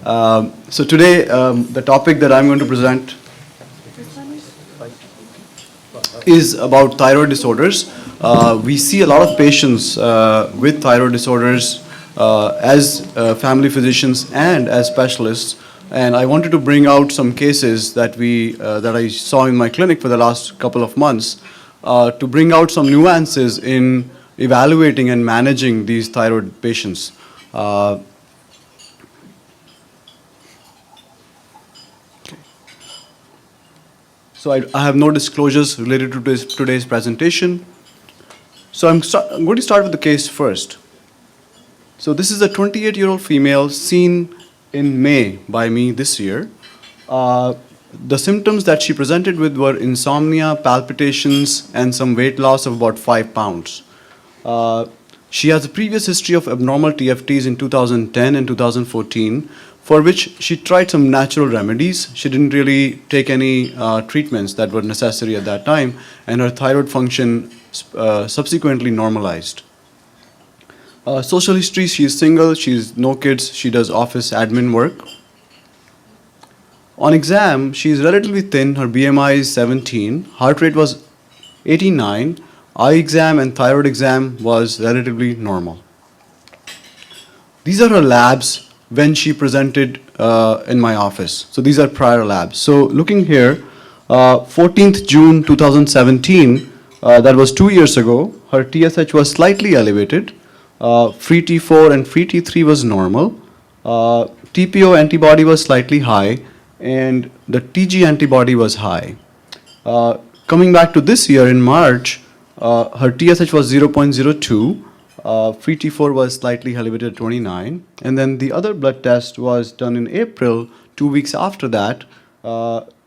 So today, the topic that I'm going to present is about thyroid disorders. We see a lot of patients with thyroid disorders as family physicians and as specialists. And I wanted to bring out some cases that I saw in my clinic for the last couple of months to bring out some nuances in evaluating and managing these thyroid patients. So I have no disclosures related to today's presentation. So I'm going to start with the case first. So this is a 28-year-old female seen in May by me this year. The symptoms that she presented with were insomnia, palpitations, and some weight loss of about 5 pounds. She has a previous history of abnormal TFTs in 2010 and 2014, for which she tried some natural remedies. She didn't really take any treatments that were necessary at that time, and her thyroid function subsequently normalized. Social history, she is single, she has no kids, she does office admin work. On exam, she is relatively thin, her BMI is 17, heart rate was 89, eye exam and thyroid exam was relatively normal. These are her labs when she presented in my office. So these are prior labs. So looking here, 14th June 2017, that was 2 years ago, her TSH was slightly elevated. Free T4 and free T3 was normal. TPO antibody was slightly high, and the TG antibody was high. Coming back to this year in March, her TSH was 0.02. Free T4 was slightly elevated at 29. And then the other blood test was done in April, 2 weeks after that.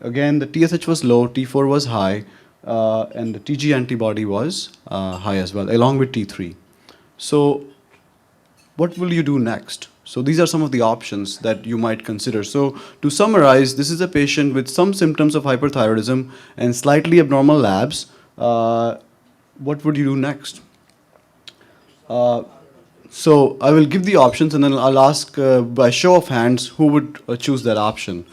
Again, the TSH was low, T4 was high, and the TG antibody was high as well, along with T3. So what will you do next? So these are some of the options that you might consider. So to summarize, this is a patient with some symptoms of hyperthyroidism and slightly abnormal labs. What would you do next? So I will give the options, and then I'll ask by show of hands who would choose that option.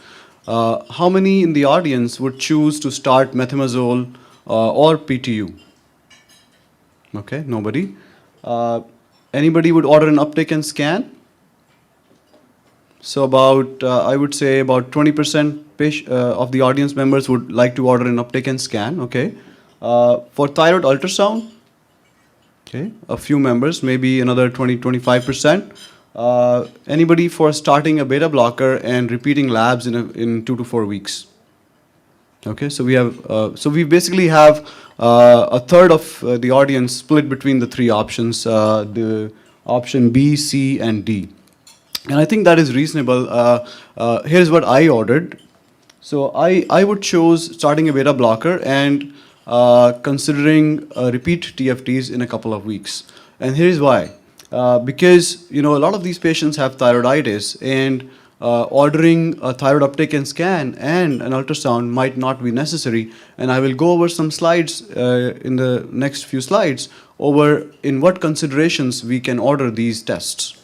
How many in the audience would choose to start methimazole or PTU? Okay, nobody. Anybody would order an uptake and scan? So about, I would say about 20% of the audience members would like to order an uptake and scan, okay. For thyroid ultrasound, okay, a few members, maybe another 20-25%. Anybody for starting a beta blocker and repeating labs in 2 to 4 weeks? Okay, so we basically have a third of the audience split between the three options, the option B, C, and D. And I think that is reasonable. Here's what I ordered. So I would choose starting a beta blocker and considering repeat TFTs in a couple of weeks. And here's why. Because a lot of these patients have thyroiditis, and ordering a thyroid uptake and scan and an ultrasound might not be necessary. And I will go over some slides in the next few slides over in what considerations we can order these tests.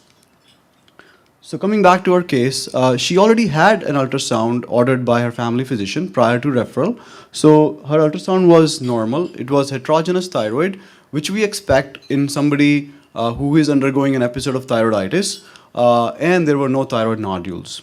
So coming back to her case, she already had an ultrasound ordered by her family physician prior to referral. So her ultrasound was normal. It was heterogeneous thyroid, which we expect in somebody who is undergoing an episode of thyroiditis, and there were no thyroid nodules.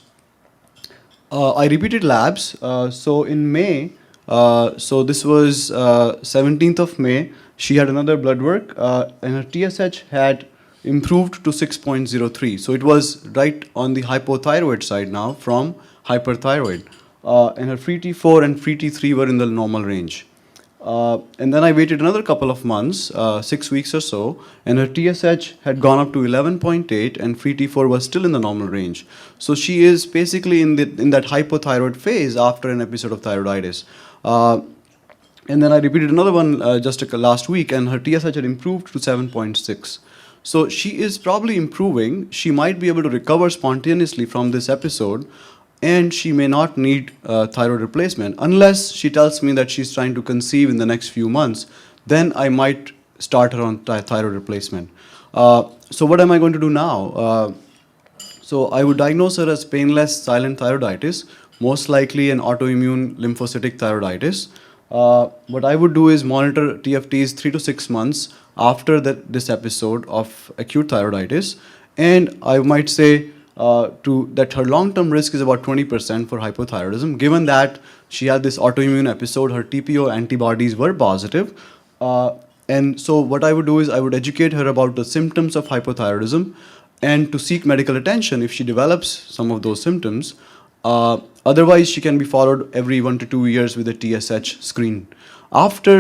I repeated labs. So in May, so this was 17th of May, she had another blood work, and her TSH had improved to 6.03. So it was right on the hypothyroid side now from hyperthyroid. And her free T4 and free T3 were in the normal range. And then I waited another couple of months, 6 weeks or so, and her TSH had gone up to 11.8 and free T4 was still in the normal range. So she is basically in that hypothyroid phase after an episode of thyroiditis. And then I repeated another one just last week, and her TSH had improved to 7.6. So she is probably improving. She might be able to recover spontaneously from this episode, and she may not need thyroid replacement unless she tells me that she's trying to conceive in the next few months. Then I might start her on thyroid replacement. So what am I going to do now? So I would diagnose her as painless silent thyroiditis, most likely an autoimmune lymphocytic thyroiditis. What I would do is monitor TFTs 3 to 6 months after this episode of acute thyroiditis, and I might say that her long-term risk is about 20% for hypothyroidism, given that she had this autoimmune episode, her TPO antibodies were positive. And so what I would do is I would educate her about the symptoms of hypothyroidism and to seek medical attention if she develops some of those symptoms. Otherwise, she can be followed every 1 to 2 years with a TSH screen. After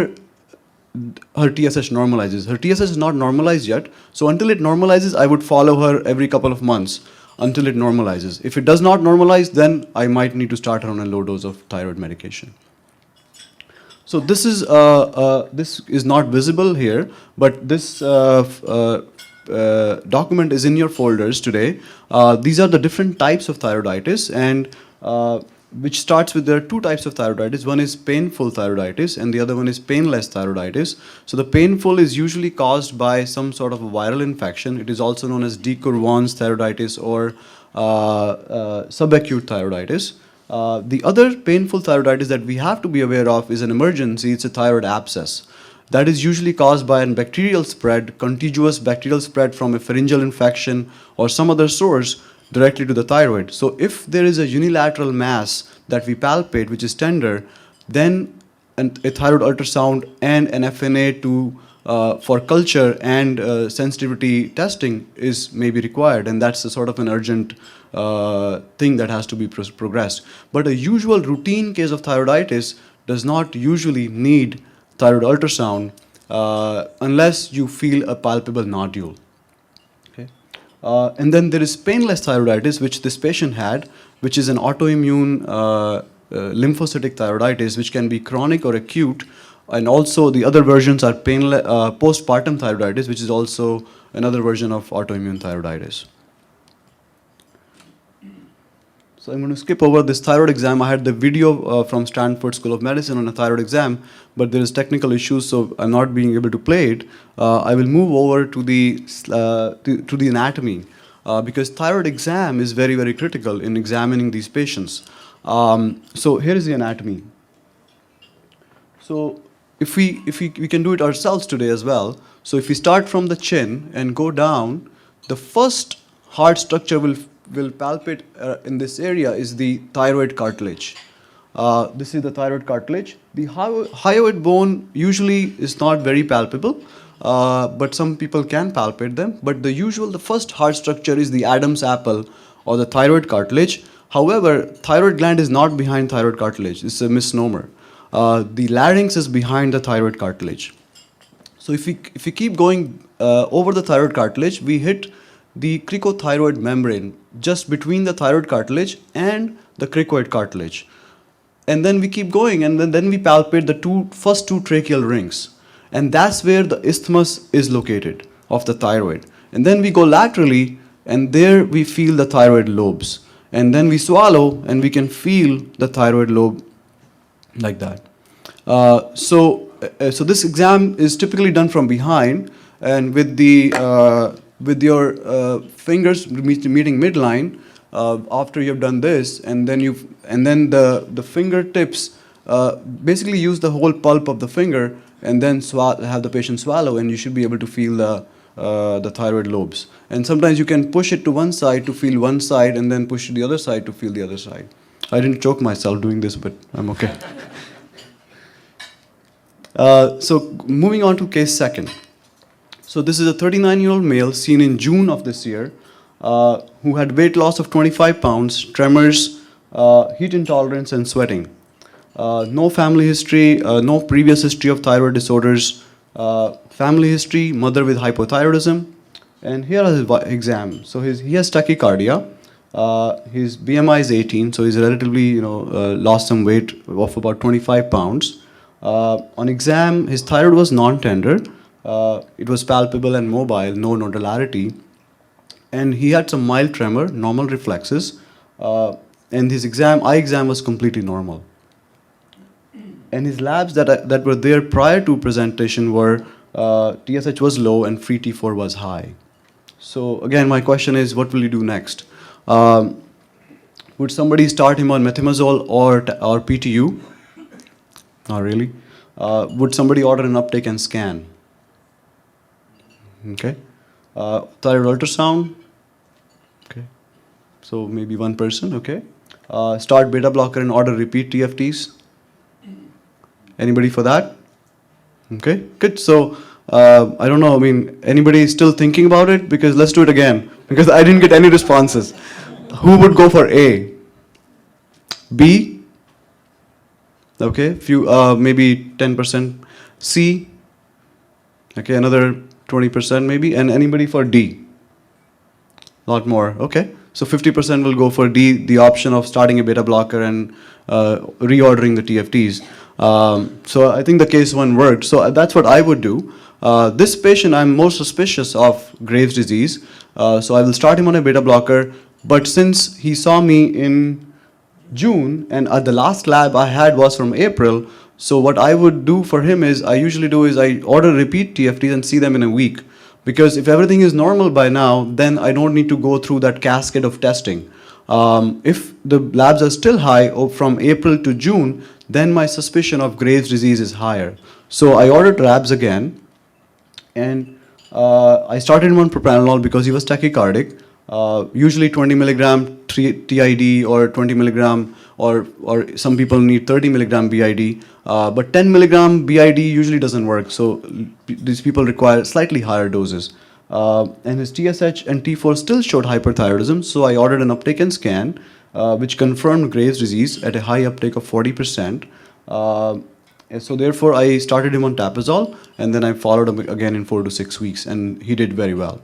her TSH normalizes, her TSH is not normalized yet, so until it normalizes, I would follow her every couple of months until it normalizes. If it does not normalize, then I might need to start her on a low dose of thyroid medication. So this is not visible here, but this document is in your folders today. These are the different types of thyroiditis, and which starts with there are two types of thyroiditis. One is painful thyroiditis, and the other one is painless thyroiditis. So the painful is usually caused by some sort of a viral infection. It is also known as de Quervain's thyroiditis or subacute thyroiditis. The other painful thyroiditis that we have to be aware of is an emergency. It's a thyroid abscess. That is usually caused by a bacterial spread, contiguous bacterial spread from a pharyngeal infection or some other source directly to the thyroid. So if there is a unilateral mass that we palpate, which is tender, then a thyroid ultrasound and an FNA for culture and sensitivity testing is maybe required, and that's a sort of an urgent thing that has to be progressed. But a usual routine case of thyroiditis does not usually need thyroid ultrasound unless you feel a palpable nodule. Okay. And then there is painless thyroiditis, which this patient had, which is an autoimmune lymphocytic thyroiditis, which can be chronic or acute. And also the other versions are postpartum thyroiditis, which is also another version of autoimmune thyroiditis. So I'm going to skip over this thyroid exam. I had the video from Stanford School of Medicine on a thyroid exam, but there is technical issues, so I'm not being able to play it. I will move over to the anatomy because thyroid exam is very, very critical in examining these patients. So here is the anatomy. So if we can do it ourselves today as well. So if we start from the chin and go down, the first hard structure will palpate in this area is the thyroid cartilage. This is the thyroid cartilage. The hyoid bone usually is not very palpable, but some people can palpate them. But the first hard structure is the Adam's apple or the thyroid cartilage. However, thyroid gland is not behind thyroid cartilage. It's a misnomer. The larynx is behind the thyroid cartilage. So if we keep going over the thyroid cartilage, we hit the cricothyroid membrane just between the thyroid cartilage and the cricoid cartilage. And then we keep going, and then we palpate the first two tracheal rings. And that's where the isthmus is located of the thyroid. And then we go laterally, and there we feel the thyroid lobes. And then we swallow, and we can feel the thyroid lobe like that. So this exam is typically done from behind, and with your fingers meeting midline. After you've done this, and then the fingertips basically use the whole pulp of the finger, and then have the patient swallow, and you should be able to feel the thyroid lobes. And sometimes you can push it to one side to feel one side, and then push to the other side to feel the other side. I didn't choke myself doing this, but I'm okay. So moving on to case second. So this is a 39-year-old male seen in June of this year who had weight loss of 25 pounds, tremors, heat intolerance, and sweating. No family history, no previous history of thyroid disorders. Family history, mother with hypothyroidism. And here is his exam. So he has tachycardia. His BMI is 18, so he's relatively lost some weight of about 25 pounds. On exam, his thyroid was non-tender. It was palpable and mobile, no nodularity. And he had some mild tremor, normal reflexes. And his eye exam was completely normal. And his labs that were there prior to presentation were TSH was low and free T4 was high. So again, my question is, what will you do next? Would somebody start him on methimazole or PTU? Not really. Would somebody order an uptake and scan? Okay. Thyroid ultrasound? Okay. So maybe one person, okay. Start beta blocker and order repeat TFTs? Anybody for that? Okay, good. So, I don't know, I mean, anybody still thinking about it? Because let's do it again, because I didn't get any responses. Who would go for A? B? Okay, few, maybe 10%. C? Okay, another 20% maybe. And anybody for D? Lot more, okay. So 50% will go for D, the option of starting a beta blocker and reordering the TFTs. So I think the case one worked. So that's what I would do. This patient, I'm more suspicious of Graves' disease. So I will start him on a beta blocker. But since he saw me in June and the last lab I had was from April, so what I would do for him is I order repeat TFTs and see them in a week. Because if everything is normal by now, then I don't need to go through that cascade of testing. If the labs are still high from April to June, then my suspicion of Graves' disease is higher. So I ordered labs again, and I started him on propranolol because he was tachycardic. Usually 20 milligram TID or 20 milligram, or some people need 30 milligram BID. But 10 milligram BID usually doesn't work, so these people require slightly higher doses. And his TSH and T4 still showed hyperthyroidism, so I ordered an uptake and scan, which confirmed Graves' disease at a high uptake of 40%. So therefore, I started him on Tapazole, and then I followed him again in 4 to 6 weeks, and he did very well.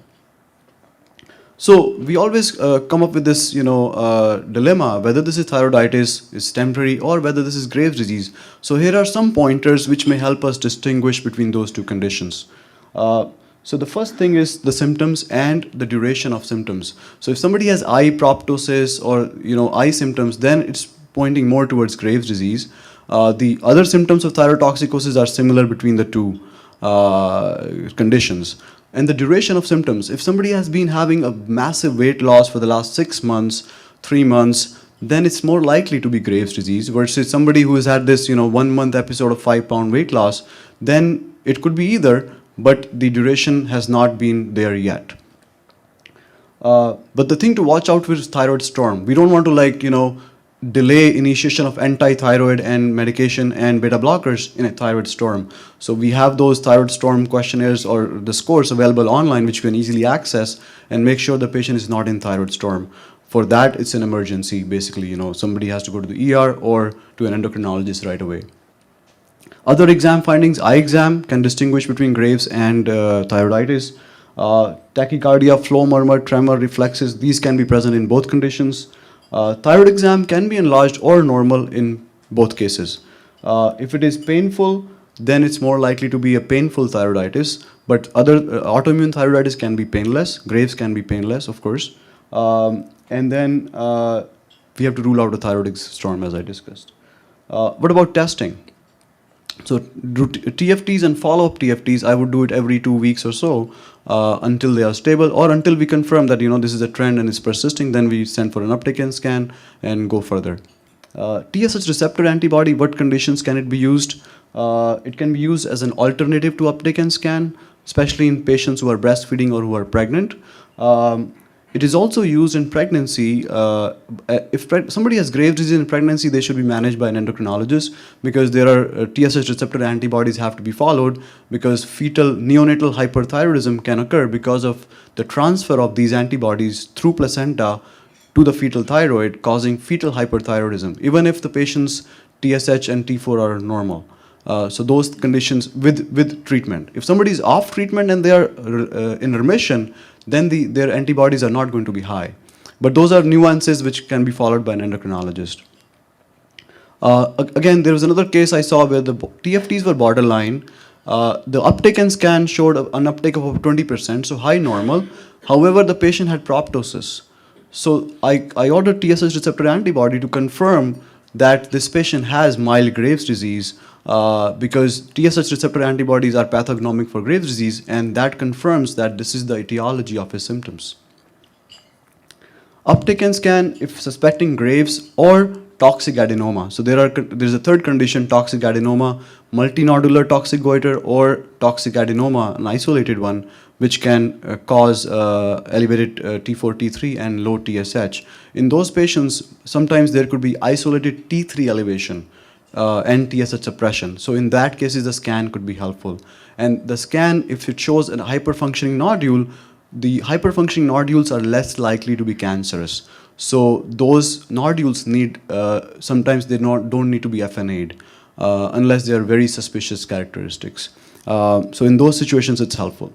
So we always come up with this, dilemma, whether this is thyroiditis, is temporary, or whether this is Graves' disease. So here are some pointers which may help us distinguish between those two conditions. So the first thing is the symptoms and the duration of symptoms. So if somebody has eye proptosis or eye symptoms, then it's pointing more towards Graves' disease. The other symptoms of thyrotoxicosis are similar between the two conditions. And the duration of symptoms, if somebody has been having a massive weight loss for the last 6 months, 3 months, then it's more likely to be Graves' disease, versus somebody who has had this 1 month episode of 5-pound weight loss, then it could be either, but the duration has not been there yet. But the thing to watch out for is thyroid storm. We don't want to delay initiation of anti-thyroid and medication and beta blockers in a thyroid storm. So we have those thyroid storm questionnaires or the scores available online, which you can easily access and make sure the patient is not in thyroid storm. For that, it's an emergency. Basically, somebody has to go to the ER or to an endocrinologist right away. Other exam findings, eye exam can distinguish between Graves and thyroiditis. Tachycardia, flow, murmur, tremor, reflexes, these can be present in both conditions. Thyroid exam can be enlarged or normal in both cases. If it is painful, then it's more likely to be a painful thyroiditis, but other autoimmune thyroiditis can be painless. Graves can be painless, of course. And then we have to rule out a thyroid storm, as I discussed. What about testing? So TFTs and follow-up TFTs, I would do it every 2 weeks or so until they are stable, or until we confirm that this is a trend and it's persisting. Then we send for an uptake and scan and go further. TSH receptor antibody, what conditions can it be used? It can be used as an alternative to uptake and scan, especially in patients who are breastfeeding or who are pregnant. It is also used in pregnancy. If somebody has Graves' disease in pregnancy, they should be managed by an endocrinologist, because there are TSH receptor antibodies have to be followed, because fetal neonatal hyperthyroidism can occur because of the transfer of these antibodies through placenta to the fetal thyroid, causing fetal hyperthyroidism, even if the patient's TSH and T4 are normal. So those conditions with treatment. If somebody is off treatment and they are in remission, then their antibodies are not going to be high. But those are nuances which can be followed by an endocrinologist. Again, there was another case I saw where the TFTs were borderline. The uptake and scan showed an uptake of over 20%, so high normal. However, the patient had proptosis. So I ordered TSH receptor antibody to confirm that this patient has mild Graves' disease, because TSH receptor antibodies are pathognomic for Graves' disease, and that confirms that this is the etiology of his symptoms. Uptake and scan if suspecting Graves or toxic adenoma. So there's a third condition, toxic adenoma, multinodular toxic goiter, or toxic adenoma, an isolated one, which can cause elevated T4, T3, and low TSH. In those patients, sometimes there could be isolated T3 elevation and TSH suppression. So in that cases, the scan could be helpful. And the scan, if it shows a hyperfunctioning nodule, the hyperfunctioning nodules are less likely to be cancerous. So those nodules need, sometimes they don't need to be FNA'd unless they are very suspicious characteristics. So in those situations, it's helpful.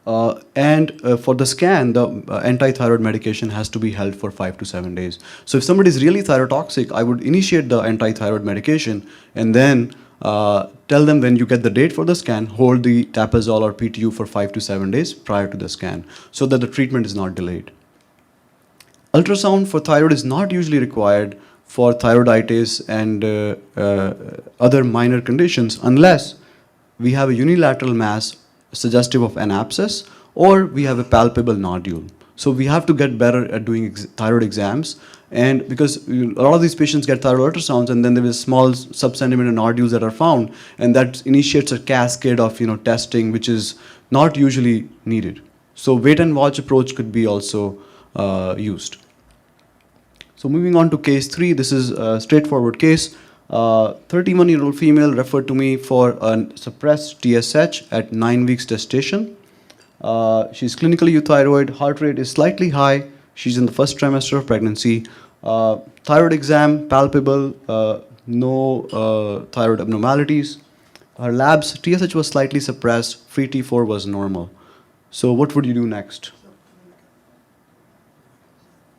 And for the scan, the anti-thyroid medication has to be held for 5 to 7 days. So if somebody is really thyrotoxic, I would initiate the anti-thyroid medication and then tell them when you get the date for the scan, hold the tapazole or PTU for 5 to 7 days prior to the scan so that the treatment is not delayed. Ultrasound for thyroid is not usually required for thyroiditis and other minor conditions unless we have a unilateral mass suggestive of an abscess or we have a palpable nodule. So we have to get better at doing thyroid exams, and because a lot of these patients get thyroid ultrasounds and then there is small subcentimeter nodules that are found, and that initiates a cascade of testing which is not usually needed. So wait and watch approach could be also used. So moving on to case 3, this is a straightforward case. 31-year-old female referred to me for a suppressed TSH at 9 weeks gestation. She's clinically euthyroid, heart rate is slightly high, she's in the first trimester of pregnancy. Thyroid exam, palpable, no thyroid abnormalities. Her labs, TSH was slightly suppressed, free T4 was normal. So what would you do next?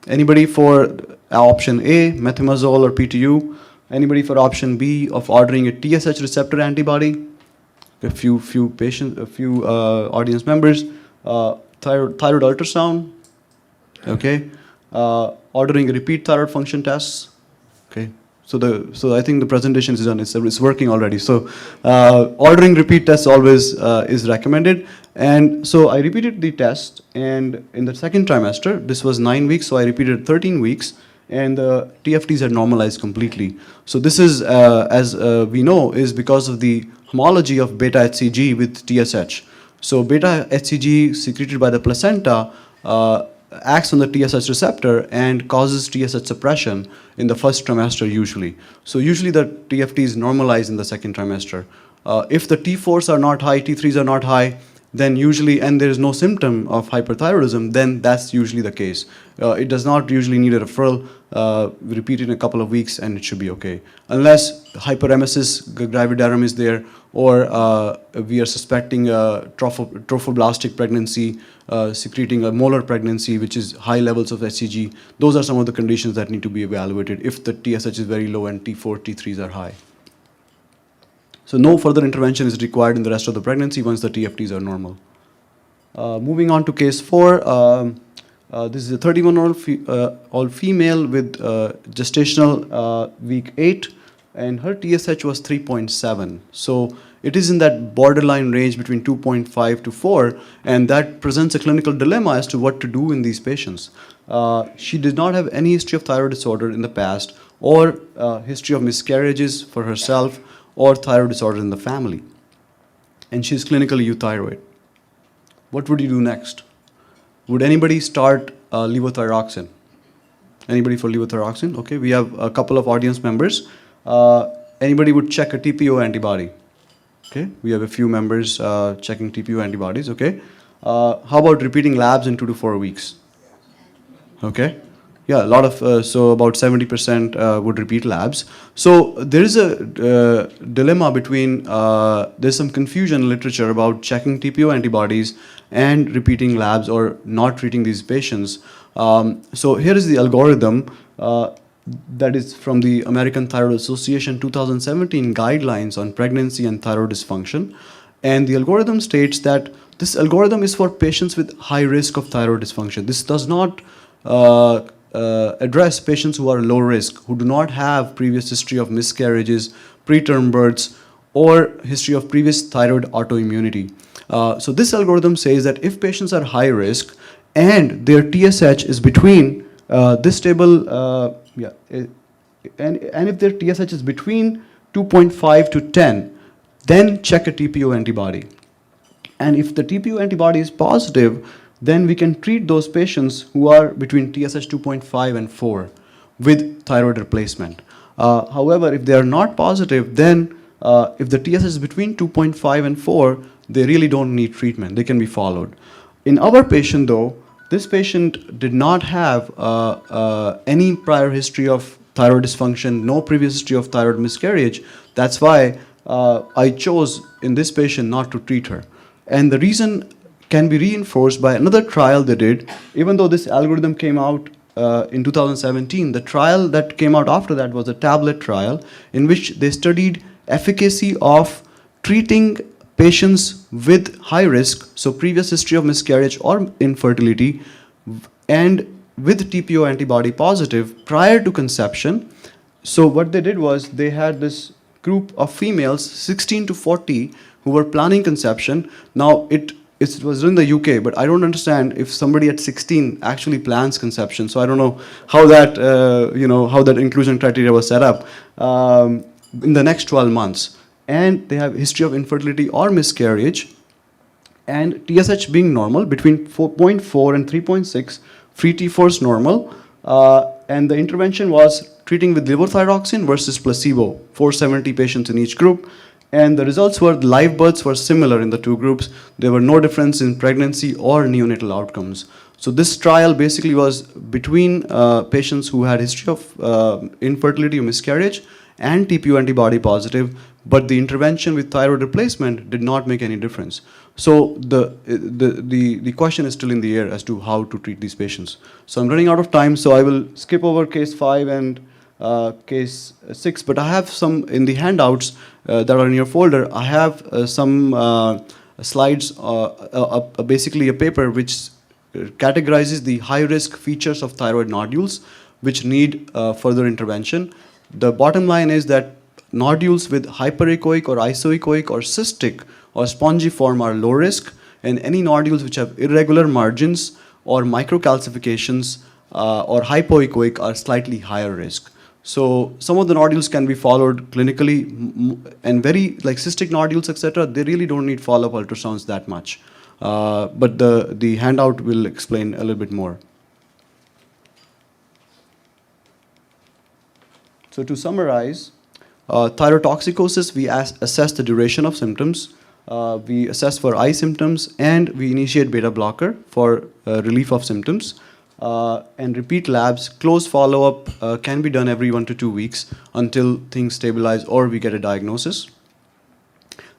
Anybody for option A, methimazole or PTU? Anybody for option B of ordering a TSH receptor antibody? A few patients, a few audience members. Thyroid ultrasound. Okay. Ordering a repeat thyroid function tests. Okay. So I think the presentation is done. It's working already. So ordering repeat tests always is recommended. And so I repeated the test, and in the second trimester, this was 9 weeks, so I repeated 13 weeks, and the TFTs had normalized completely. So this is, as we know, is because of the homology of beta HCG with TSH. So beta HCG secreted by the placenta acts on the TSH receptor and causes TSH suppression in the first trimester usually. So usually the TFT is normalized in the second trimester. If the T4s are not high, T3s are not high, then usually, and there is no symptom of hyperthyroidism, then that's usually the case. It does not usually need a referral, repeat it in a couple of weeks and it should be okay. Unless hyperemesis gravidarum is there, or we are suspecting a trophoblastic pregnancy, secreting a molar pregnancy, which is high levels of HCG. Those are some of the conditions that need to be evaluated if the TSH is very low and T4, T3s are high. So no further intervention is required in the rest of the pregnancy once the TFTs are normal. Moving on to case 4, this is a 31-year-old female with gestational week 8, and her TSH was 3.7. So it is in that borderline range between 2.5 to 4, and that presents a clinical dilemma as to what to do in these patients. She did not have any history of thyroid disorder in the past, or history of miscarriages for herself, or thyroid disorder in the family. And she's clinically euthyroid. What would you do next? Would anybody start levothyroxine? Anybody for levothyroxine? Okay, we have a couple of audience members. Anybody would check a TPO antibody? Okay, we have a few members checking TPO antibodies, okay. How about repeating labs in 2 to 4 weeks? Okay. Yeah, a lot of, so about 70% would repeat labs. So there is a dilemma between, there's some confusion in literature about checking TPO antibodies and repeating labs or not treating these patients. So here is the algorithm that is from the American Thyroid Association 2017 guidelines on pregnancy and thyroid dysfunction. And the algorithm states that this algorithm is for patients with high risk of thyroid dysfunction. This does not address patients who are low risk, who do not have previous history of miscarriages, preterm births, or history of previous thyroid autoimmunity. So this algorithm says that if patients are high risk and their TSH is between this table, and if their TSH is between 2.5 to 10, then check a TPO antibody. And if the TPO antibody is positive, then we can treat those patients who are between TSH 2.5 and 4 with thyroid replacement. However, if they are not positive, then if the TSH is between 2.5 and 4, they really don't need treatment. They can be followed. In our patient, though, this patient did not have any prior history of thyroid dysfunction, no previous history of thyroid miscarriage. That's why I chose in this patient not to treat her. And the reason can be reinforced by another trial they did. Even though this algorithm came out in 2017, the trial that came out after that was a tablet trial in which they studied efficacy of treating patients with high risk, so previous history of miscarriage or infertility, and with TPO antibody positive prior to conception. So what they did was they had this group of females, 16 to 40, who were planning conception. Now it was in the UK, but I don't understand if somebody at 16 actually plans conception. So I don't know how that how that inclusion criteria was set up in the next 12 months. And they have history of infertility or miscarriage, and TSH being normal between 4.4 and 3.6, free T4 is normal, and the intervention was treating with levothyroxine versus placebo, 470 patients in each group, and the results were live births were similar in the two groups. There were no difference in pregnancy or neonatal outcomes. So this trial basically was between patients who had history of infertility or miscarriage and TPO antibody positive, but the intervention with thyroid replacement did not make any difference. So the question is still in the air as to how to treat these patients. So I'm running out of time, so I will skip over case 5 and case 6, but I have some in the handouts that are in your folder. I have some slides, basically a paper which categorizes the high-risk features of thyroid nodules which need further intervention. The bottom line is that nodules with hyperechoic or isoechoic or cystic or spongiform are low risk, and any nodules which have irregular margins or microcalcifications or hypoechoic are slightly higher risk. So some of the nodules can be followed clinically, and very like cystic nodules, etc., they really don't need follow-up ultrasounds that much. But the handout will explain a little bit more. So to summarize, thyrotoxicosis, we assess the duration of symptoms, we assess for eye symptoms, and we initiate beta blocker for relief of symptoms. And repeat labs. Close follow-up can be done every 1 to 2 weeks until things stabilize or we get a diagnosis.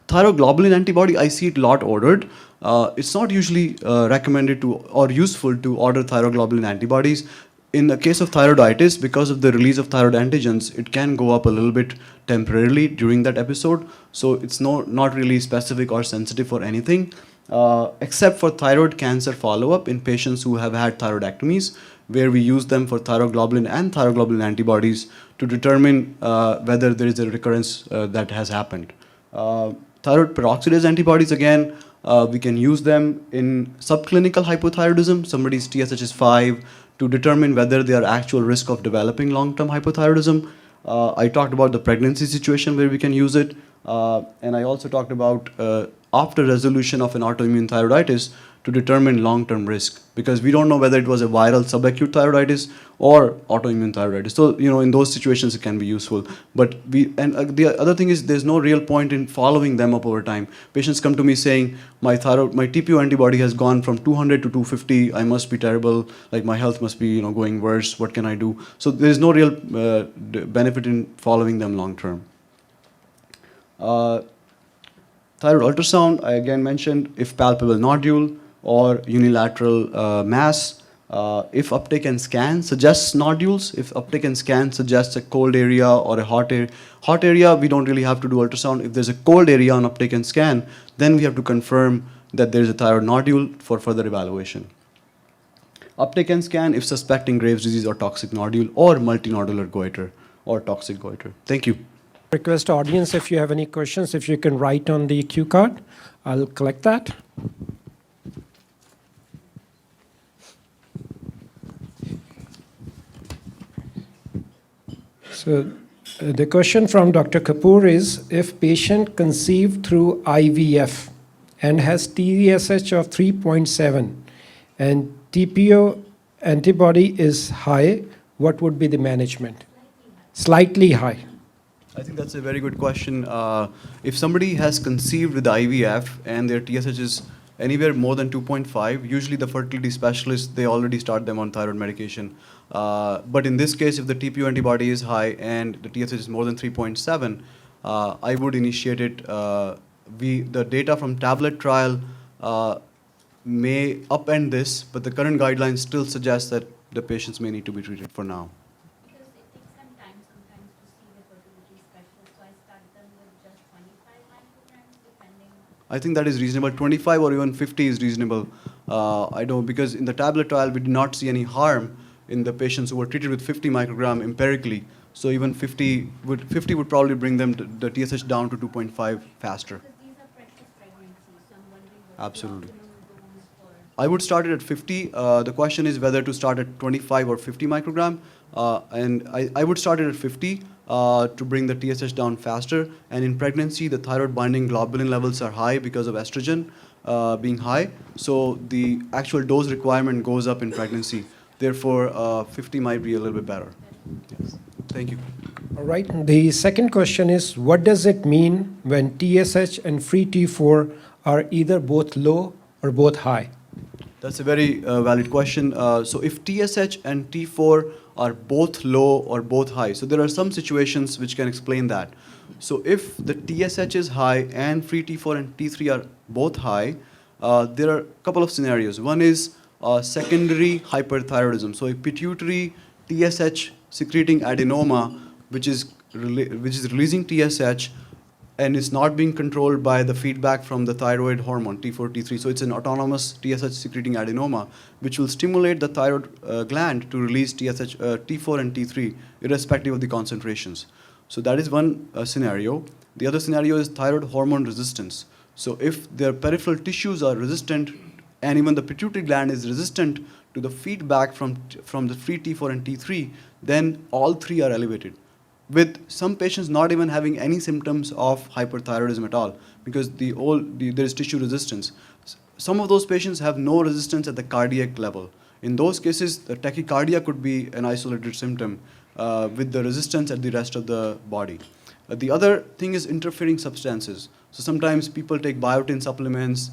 Thyroglobulin antibody, I see it a lot ordered. It's not usually recommended to or useful to order thyroglobulin antibodies. In the case of thyroiditis, because of the release of thyroid antigens, it can go up a little bit temporarily during that episode. So it's not really specific or sensitive for anything, except for thyroid cancer follow-up in patients who have had thyroidectomies, where we use them for thyroglobulin and thyroglobulin antibodies to determine whether there is a recurrence that has happened. Thyroid peroxidase antibodies, again, we can use them in subclinical hypothyroidism. Somebody's TSH is 5, to determine whether they are actual risk of developing long-term hypothyroidism. I talked about the pregnancy situation where we can use it. And I also talked about after resolution of an autoimmune thyroiditis to determine long-term risk, because we don't know whether it was a viral subacute thyroiditis or autoimmune thyroiditis. So, in those situations it can be useful. But the other thing is there's no real point in following them up over time. Patients come to me saying, my TPO antibody has gone from 200 to 250, I must be terrible, like my health must be going worse, what can I do? So there's no real benefit in following them long-term. Thyroid ultrasound, I again mentioned, if palpable nodule or unilateral mass. If uptake and scan suggests nodules, if uptake and scan suggests a cold area or a hot area, we don't really have to do ultrasound. If there's a cold area on uptake and scan, then we have to confirm that there's a thyroid nodule for further evaluation. Uptake and scan if suspecting Graves' disease or toxic nodule or multinodular goiter or toxic goiter. Thank you. Request audience, if you have any questions, if you can write on the cue card, I'll collect that. So the question from Dr. Kapoor is, if patient conceived through IVF and has TSH of 3.7 and TPO antibody is high, what would be the management? Slightly high. I think that's a very good question. If somebody has conceived with IVF and their TSH is anywhere more than 2.5, usually the fertility specialists, they already start them on thyroid medication. But in this case, if the TPO antibody is high and the TSH is more than 3.7, I would initiate it. The data from tablet trial may upend this, but the current guidelines still suggest that the patients may need to be treated for now. Because it takes some time sometimes to see the fertility specialist, so I start them with just 25 micrograms depending on. I think that is reasonable. 25 or even 50 is reasonable. I don't, because in the tablet trial, we did not see any harm in the patients who were treated with 50 microgram empirically. So even 50 would probably bring them the TSH down to 2.5 faster. Because these are precious pregnancies, so I'm wondering what Absolutely. the optimum dose for. I would start it at 50. The question is whether to start at 25 or 50 microgram. And I would start it at 50 to bring the TSH down faster. And in pregnancy, the thyroid binding globulin levels are high because of estrogen being high. So the actual dose requirement goes up in pregnancy. Therefore, 50 might be a little bit better. Yes. Thank you. All right. The second question is, what does it mean when TSH and free T4 are either both low or both high? That's a very valid question. So if TSH and T4 are both low or both high, so there are some situations which can explain that. So if the TSH is high and free T4 and T3 are both high, there are a couple of scenarios. One is secondary hyperthyroidism. So a pituitary TSH secreting adenoma, which is releasing TSH and is not being controlled by the feedback from the thyroid hormone T4, T3. So it's an autonomous TSH secreting adenoma, which will stimulate the thyroid gland to release TSH, T4 and T3, irrespective of the concentrations. So that is one scenario. The other scenario is thyroid hormone resistance. So if their peripheral tissues are resistant, and even the pituitary gland is resistant to the feedback from the free T4 and T3, then all three are elevated, with some patients not even having any symptoms of hyperthyroidism at all, because there is tissue resistance. Some of those patients have no resistance at the cardiac level. In those cases, the tachycardia could be an isolated symptom with the resistance at the rest of the body. The other thing is interfering substances. So sometimes people take biotin supplements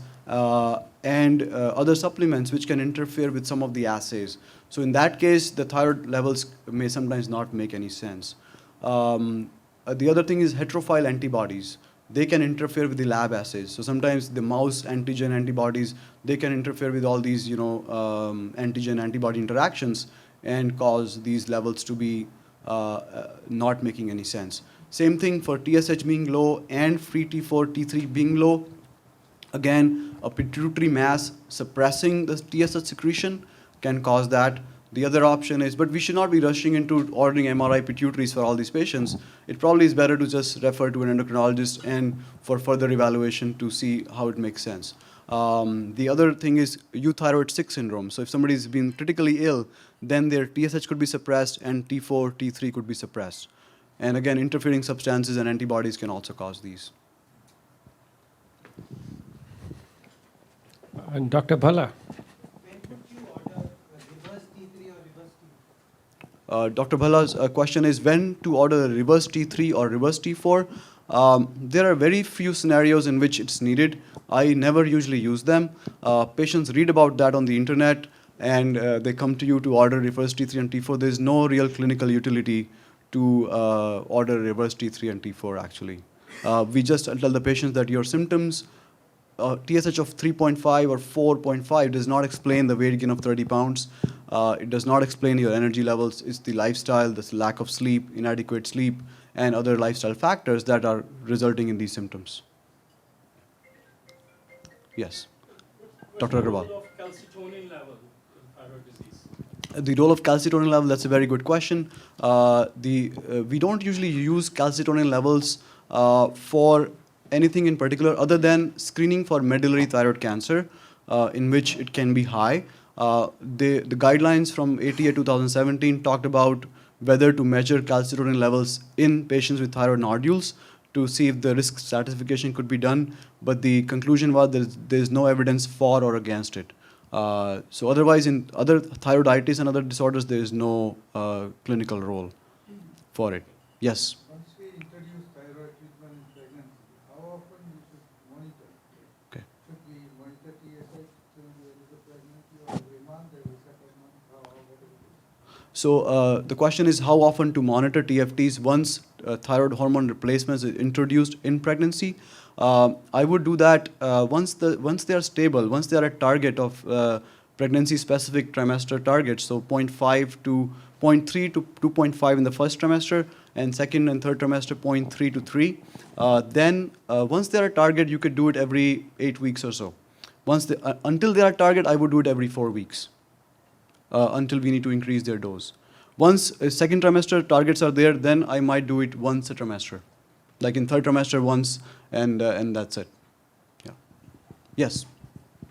and other supplements which can interfere with some of the assays. So in that case, the thyroid levels may sometimes not make any sense. The other thing is heterophile antibodies. They can interfere with the lab assays. So sometimes the mouse antigen antibodies, they can interfere with all these, antigen antibody interactions and cause these levels to be not making any sense. Same thing for TSH being low and free T4, T3 being low. Again, a pituitary mass suppressing the TSH secretion can cause that. The other option is, but we should not be rushing into ordering MRI pituitaries for all these patients. It probably is better to just refer to an endocrinologist and for further evaluation to see how it makes sense. The other thing is euthyroid sick syndrome. So if somebody's been critically ill, then their TSH could be suppressed and T4, T3 could be suppressed. And again, interfering substances and antibodies can also cause these. And Dr. Bhala. Dr. Bhala's question is when to order a reverse T3 or reverse T4. There are very few scenarios in which it's needed. I never usually use them. Patients read about that on the internet and they come to you to order reverse T3 and T4. There's no real clinical utility to order reverse T3 and T4 actually. We just tell the patients that your symptoms, TSH of 3.5 or 4.5 does not explain the weight gain of 30 pounds. It does not explain your energy levels. It's the lifestyle, the lack of sleep, inadequate sleep, and other lifestyle factors that are resulting in these symptoms. Yes. Dr. Agarwal. The role of calcitonin level in thyroid disease? The role of calcitonin level, that's a very good question. We don't usually use calcitonin levels for anything in particular other than screening for medullary thyroid cancer, in which it can be high. The guidelines from ATA 2017 talked about whether to measure calcitonin levels in patients with thyroid nodules to see if the risk stratification could be done. But the conclusion was there's no evidence for or against it. So otherwise, in other thyroiditis and other disorders, there is no clinical role for it. Yes. Once we introduce thyroid treatment in pregnancy, how often we should monitor? Okay. Should we monitor TSH during the pregnancy or every month, every second month? What do we do? So the question is how often to monitor TFTs once thyroid hormone replacement is introduced in pregnancy. I would do that once they are stable, once they are at target of pregnancy-specific trimester targets, so 0.5 to 0.3 to 2.5 in the first trimester, and second and third trimester 0.3 to 3. Then once they are at target, you could do it every 8 weeks or so. Until they are at target, I would do it every 4 weeks. Until we need to increase their dose. Once second trimester targets are there, then I might do it once a trimester, like in third trimester once, and that's it. Yeah. Yes. When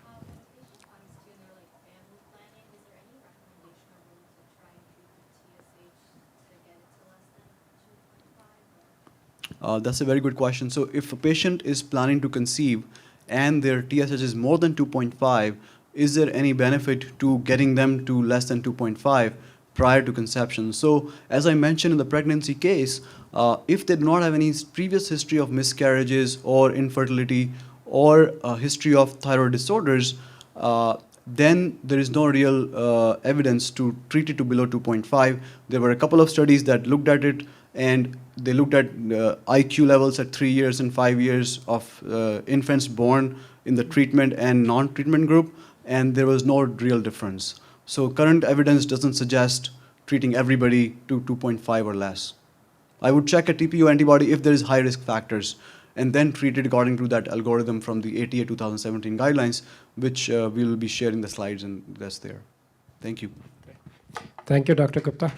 a patient comes to you and they're like family planning, is there any recommendation or room to try and treat the TSH to get it to less than 2.5? That's a very good question. So if a patient is planning to conceive and their TSH is more than 2.5, is there any benefit to getting them to less than 2.5 prior to conception? So as I mentioned in the pregnancy case, if they do not have any previous history of miscarriages or infertility or a history of thyroid disorders, then there is no real evidence to treat it to below 2.5. There were a couple of studies that looked at it, and they looked at IQ levels at 3 years and 5 years of infants born in the treatment and non-treatment group, and there was no real difference. So current evidence doesn't suggest treating everybody to 2.5 or less. I would check a TPO antibody if there is high risk factors, and then treat it according to that algorithm from the ATA 2017 guidelines, which we will be sharing the slides, and that's there. Thank you. Thank you, Dr. Gupta.